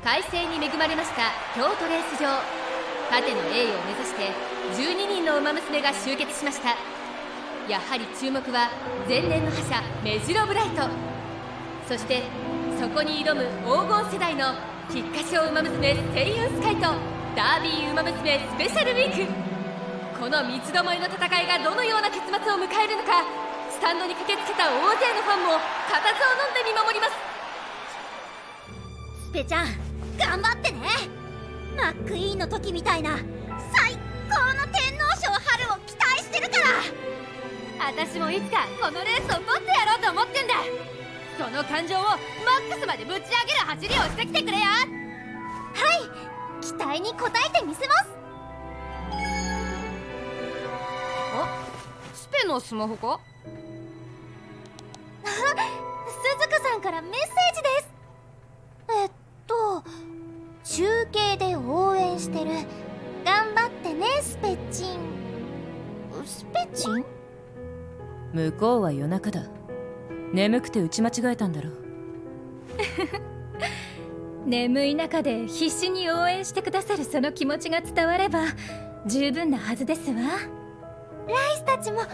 快晴に恵まれました京都レース場。盾の栄誉を目指して12人の馬娘が集結しました。やはり注目は前年の覇者メジロブライト、そしてそこに挑む黄金世代の菊花賞馬娘セイユンスカイとダービー馬娘スペシャルウィーク。この三つどもえの戦いがどのような結末を迎えるのか、スタンドに駆けつけた大勢のファンも固唾を飲んで見守ります。スペちゃん頑張ってね。マックイーンの時みたいな最高の天皇賞春を期待してるから。私もいつかこのレースを取ってやろうと思ってんだ。その感情をマックスまでぶち上げる走りをしてきてくれよ。はい、期待に応えてみせます。スペのスマホか。鈴鹿さんからメッセージです。中継で応援してる。頑張ってねスペチン。スペチン？向こうは夜中だ。眠くて打ち間違えたんだろう。眠い中で必死に応援してくださるその気持ちが伝われば十分なはずですわ。ライスたちもいっぱい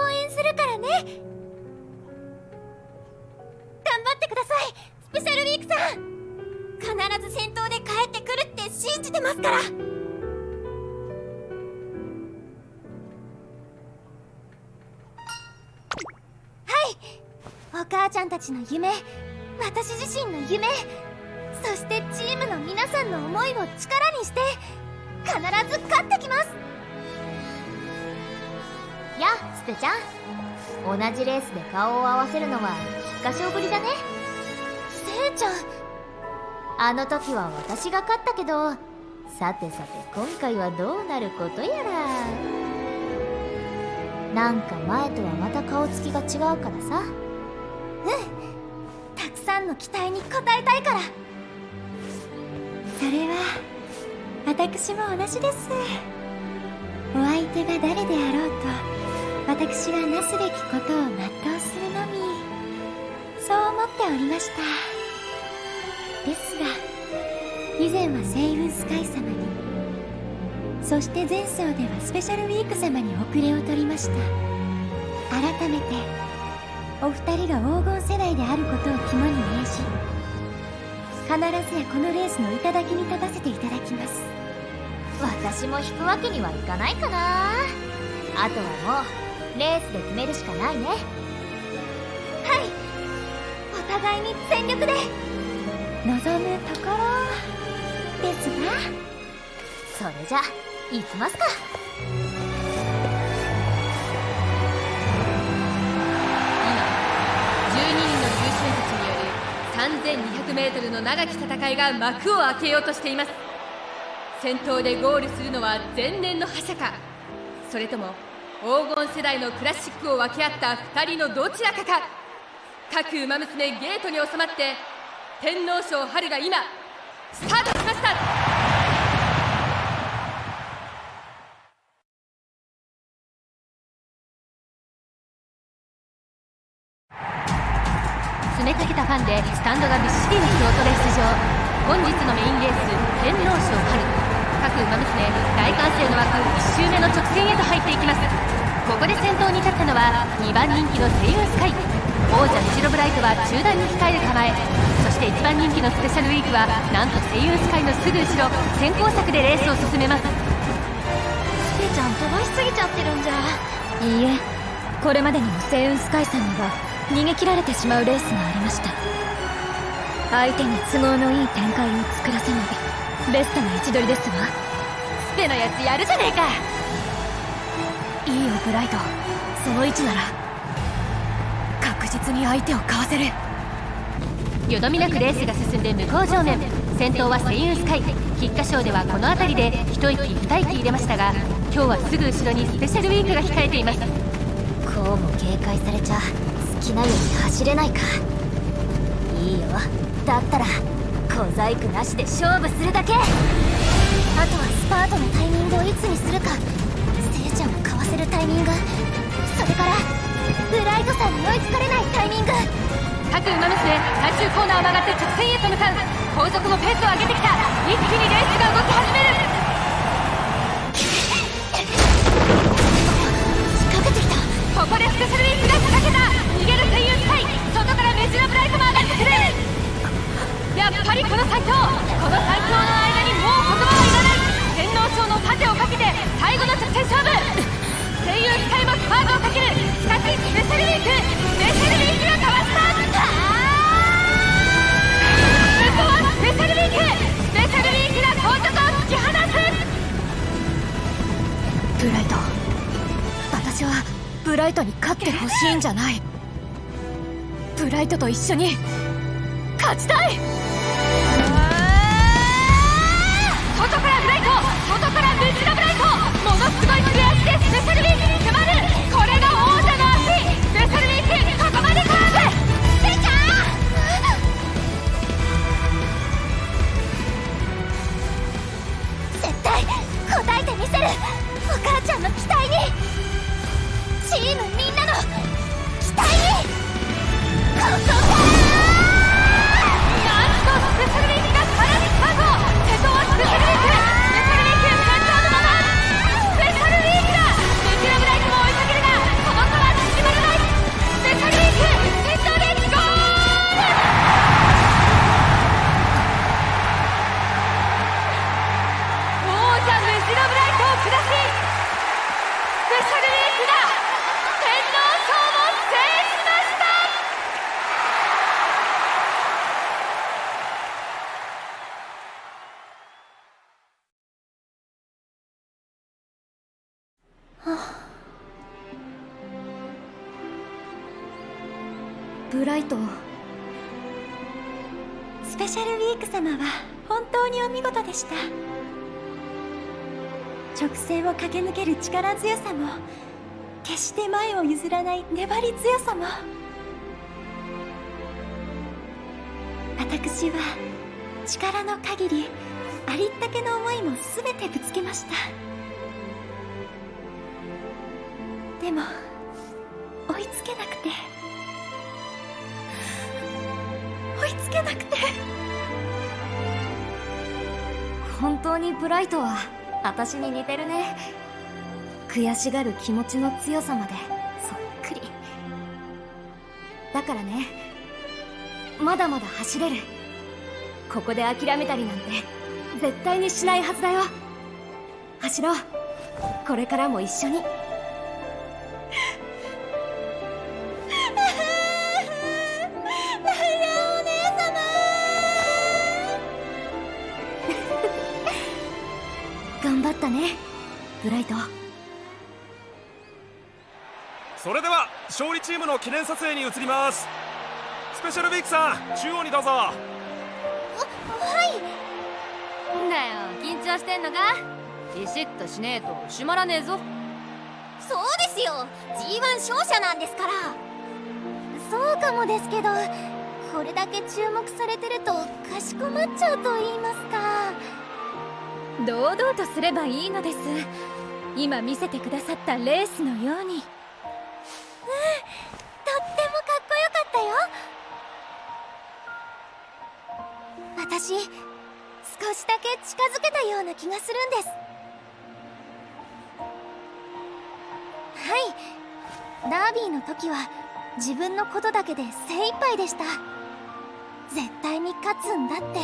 応援するからね。頑張ってくださいスペシャルウィークさん。必ず先頭で帰ってくるって信じてますから。はい、お母ちゃんたちの夢、私自身の夢、そしてチームの皆さんの思いを力にして必ず勝ってきます。やあスペちゃん、同じレースで顔を合わせるのは菊花賞ぶりだね。せいちゃん、あの時は私が勝ったけど、さてさて今回はどうなることやら。なんか前とはまた顔つきが違うからさ。たくさんの期待に応えたいから。それは私も同じです。お相手が誰であろうと私がなすべきことを全うするのみ、そう思っておりました。ですが以前はセイウンスカイ様に、そして前走ではスペシャルウィーク様に遅れを取りました。改めてお二人が黄金世代であることを肝に銘じ、必ずやこのレースの頂に立たせていただきます。私も引くわけにはいかないかな。あとはもうレースで決めるしかないね。はい、お互いに全力で望むところですが、それじゃ行きますか。今12人の優秀たちによる 3200m の長き戦いが幕を開けようとしています。先頭でゴールするのは前年の覇者か、それとも黄金世代のクラシックを分け合った2人のどちらかか。各馬娘ゲートに収まって天皇賞春が今スタートしました。詰めかけたファンでスタンドがびっしりの京都レース場。本日のメインレース天皇賞春、各馬娘大歓声の枠1周目の直線へと入っていきます。ここで先頭に立ったのは2番人気のセイウンスカイ。王者メジロブライトは中段に控える構え、そして1番人気のスペシャルウィークはなんとセイウンスカイのすぐ後ろ、先行策でレースを進めます。スペちゃん飛ばしすぎちゃってるんじゃ。いいえ、これまでにもセイウンスカイさんには逃げ切られてしまうレースがありました。相手に都合のいい展開を作らせないベストな位置取りですわ。スペのやつやるじゃねえか。いいよブライト、その位置なら確実に相手をかわせる。よどみなくレースが進んで向こう正面、先頭はセイウンスカイ。菊花賞ではこの辺りで一息二息入れましたが、今日はすぐ後ろにスペシャルウィークが控えています。こうも警戒されちゃ好きなように走れないか。いいよ、だったら小細工なしで勝負するだけ。あとはスパートのタイミングをいつにするか、せいちゃんをかわせるタイミング、それからブライトさんに追いつかれないタイミング、各馬娘最終コーナーを曲がって直線へと向かう。後続もペースを上げてきた。一気にレースが動き始める。仕掛けてきた。ここでスペシャルウィークが仕掛けた。逃げる声優スカイ、外からメジロブライトも上がってくる。やっぱりこの最強の間にもう言葉はいらない。天皇賞の盾をかけて最後の直線勝負。声優スカイもスパートをかける。しかしスペシャルウィークがかわした。向こうはスペシャルウィークが後続を突き放す。ブライト、私はブライトに勝ってほしいんじゃない。ブライトと一緒に勝ちたい。外からブライト、外からメジロブライト、ものすごい切れ足でスペシャルウィークに迫る。これが王者の足。スペシャルウィークここまでカーブ。スペちゃん、絶対答えてみせる。お母ちゃんの期待に、チームみんなの期待に。ここからなんとスペシャルウィークがさらにスパート。先頭はスペシャルウィーク先頭のまま。スペシャルウィークだ。メジロブライトも追いかけるがこの差は縮まらない。スペシャルウィーク先頭でゴール。王者メジロブライトを下し、スペシャルウィークが天皇賞を制しました。ブライト、スペシャルウィーク様は本当にお見事でした。直線を駆け抜ける力強さも、決して前を譲らない粘り強さも、私は力の限りありったけの思いも全てぶつけました。でも追いつけなくて本当にブライトは私に似てるね。悔しがる気持ちの強さまでそっくりだからね。まだまだ走れる。ここで諦めたりなんて絶対にしないはずだよ。走ろう、これからも一緒に。頑張ったね、ブライト。それでは勝利チームの記念撮影に移ります。スペシャルウィークさん、中央にどうぞ。はい。だよ、緊張してんのか。ビシッとしねえと締まらねえぞ。そうですよ、 G1 勝者なんですから。そうかもですけど、これだけ注目されてるとかしこまっちゃうと言いますか。堂々とすればいいのです。今見せてくださったレースのように。とってもかっこよかったよ。私、少しだけ近づけたような気がするんです。はい、ダービーの時は自分のことだけで精一杯でした。絶対に勝つんだって、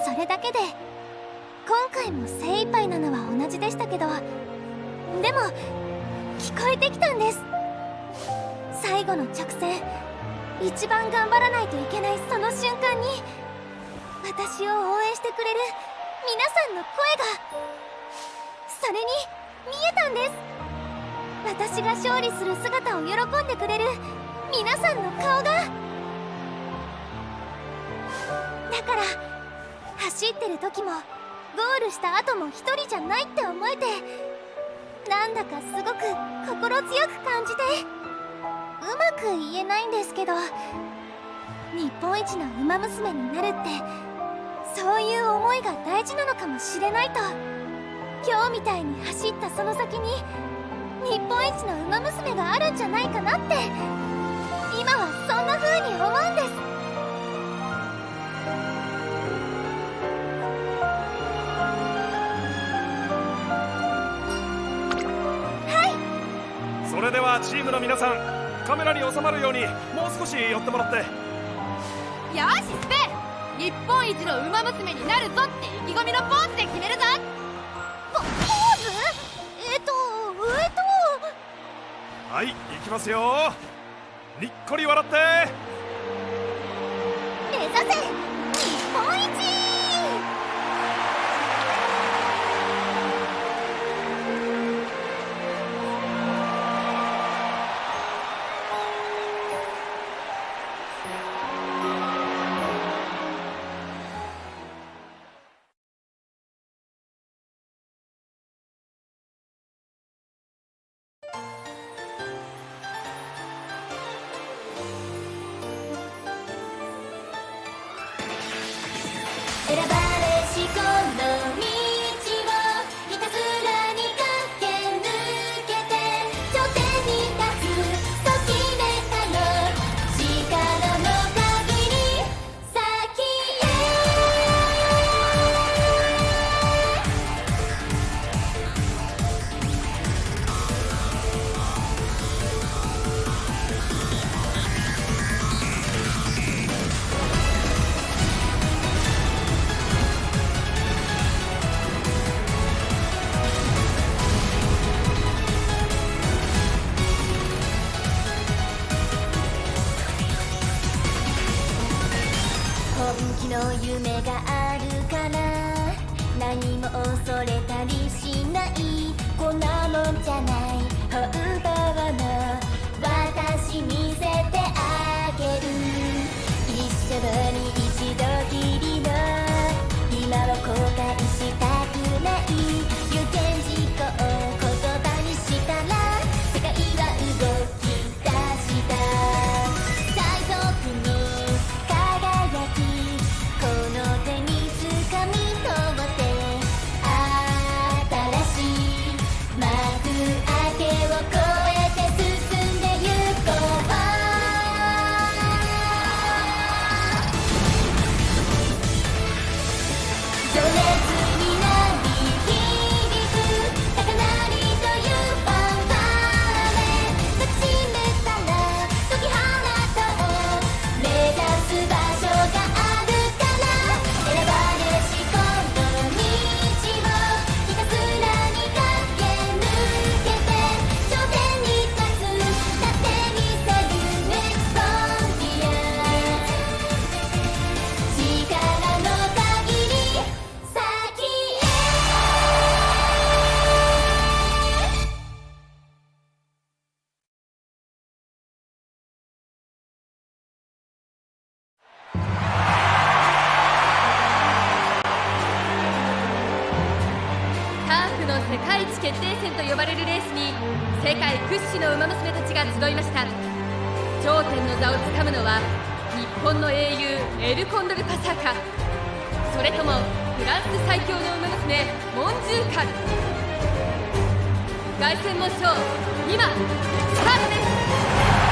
それだけで。今回も精一杯なのは同じでしたけど、でも聞こえてきたんです。最後の直線、一番頑張らないといけないその瞬間に、私を応援してくれる皆さんの声が、それに見えたんです。私が勝利する姿を喜んでくれる皆さんの顔が。だから走ってる時もゴールした後も一人じゃないって思えて、なんだかすごく心強く感じて、うまく言えないんですけど、日本一の馬娘になるって、そういう思いが大事なのかもしれないと。今日みたいに走ったその先に日本一の馬娘があるんじゃないかなって、今はそんな風に思うんです。それではチームの皆さん、カメラに収まるようにもう少し寄ってもらって。よしスペ、日本一の馬娘になるぞって意気込みのポーズで決めるぞ。ポーズ？はい、行きますよ。にっこり笑って。目指せ日本一！選ばれしこの道をひたすらに駆け抜けて頂点に立つと決めたの、力の限り先へ。本気の夢があるから何も恐れたりしない、こんなもんじゃない本当の私見せてあげる。一生に一度きりの今を後悔したくない、有言実行を言葉にしたら世界は動き出した。最速に輝きこの手に掴み取って新しい幕開けを越えて進んでゆこう。情熱になり響く高鳴りというファンファーレ、抱きしめたら解き放とう、目指す場所があるから。選ばれしこの道をひたすらに駆け抜けて頂点に立つ、立ってみせる Next Frontier、 力の限り先へ。ターフの世界一決定戦と呼ばれるレースに世界屈指の馬娘たちが集いました。頂点の座をつかむのは日本の英雄エルコンドルパサーか、それともフランス最強の馬娘モンジューか。凱旋門賞今スタートです。